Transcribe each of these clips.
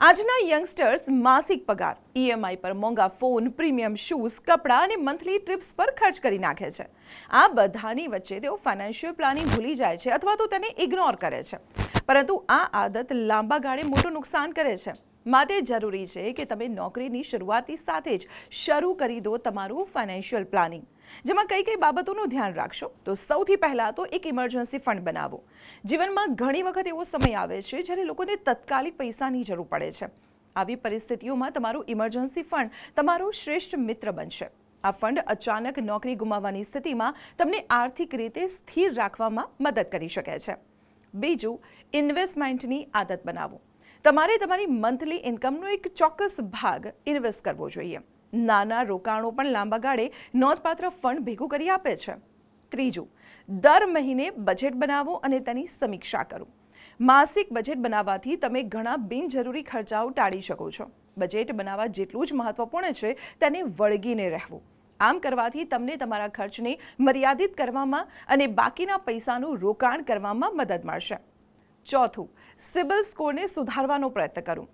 આજના યંગસ્ટર્સ માસિક પગાર, ઈએમઆઈ પર મોંઘા ફોન, પ્રીમિયમ શૂઝ, કપડાં અને મંથલી ટ્રિપ્સ પર ખર્ચ કરી નાખે છે. આ બધાની વચ્ચે તેઓ ફાઇનાન્શિયલ પ્લાનિંગ ભૂલી જાય છે અથવા તો તેને ઇગ્નોર કરે છે. પરંતુ આ આદત લાંબા ગાળે મોટું નુકસાન કરે છે. માટે જરૂરી છે કે તમે નોકરીની શરૂઆતની સાથે જ શરૂ કરી દો તમારું ફાઇનાન્શિયલ પ્લાનિંગ. જેમાં કઈ કઈ બાબતોનું ધ્યાન રાખશો તો સૌથી પહેલાં તો એક ઇમરજન્સી ફંડ બનાવો. જીવનમાં ઘણી વખત એવો સમય આવે છે જ્યારે લોકોને તાત્કાલિક પૈસાની જરૂર પડે છે. આવી પરિસ્થિતિઓમાં તમારું ઇમરજન્સી ફંડ તમારો શ્રેષ્ઠ મિત્ર બનશે. આ ફંડ અચાનક નોકરી ગુમાવવાની સ્થિતિમાં તમને આર્થિક રીતે સ્થિર રાખવામાં મદદ કરી શકે છે. બીજું, ઇન્વેસ્ટમેન્ટની આદત બનાવો. તમારે તમારી મંથલી ઇન્કમનો એક ચોક્કસ ભાગ ઇન્વેસ્ટ કરવો જોઈએ. નાના રોકાણો પણ લાંબા ગાળે નોંધપાત્ર ફંડ ભેગું કરી આપે છે. ત્રીજું, દર મહિને બજેટ બનાવો અને તેની સમીક્ષા કરો. માસિક બજેટ બનાવવાથી તમે ઘણા બિનજરૂરી ખર્ચાઓ ટાળી શકો છો. બજેટ બનાવવા જેટલું જ મહત્વપૂર્ણ છે તેને વળગીને રહેવું. આમ કરવાથી તમને તમારા ખર્ચને મર્યાદિત કરવામાં અને બાકીના પૈસાનું રોકાણ કરવામાં મદદ મળશે. ચોથું, સિબિલ સ્કોરને સુધારવાનો પ્રયત્ન કરો.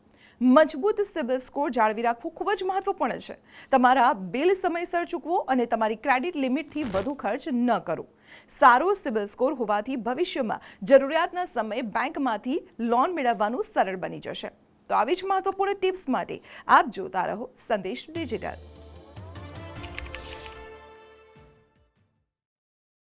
મજબૂત સિબિલ સ્કોર જાળવી રાખવું ખૂબ જ મહત્વપૂર્ણ છે. તમારા બિલ સમયસર ચૂકવો અને તમારી ક્રેડિટ લિમિટથી વધુ ખર્ચ ન કરો. સારો સિબિલ સ્કોર હોવાથી ભવિષ્યમાં જરૂરિયાતના સમયે બેંકમાંથી લોન મેળવવાનું સરળ બની જશે. તો આવી જ મહત્વપૂર્ણ ટિપ્સ માટે આપ જોતા રહો સંદેશ ડિજિટલ.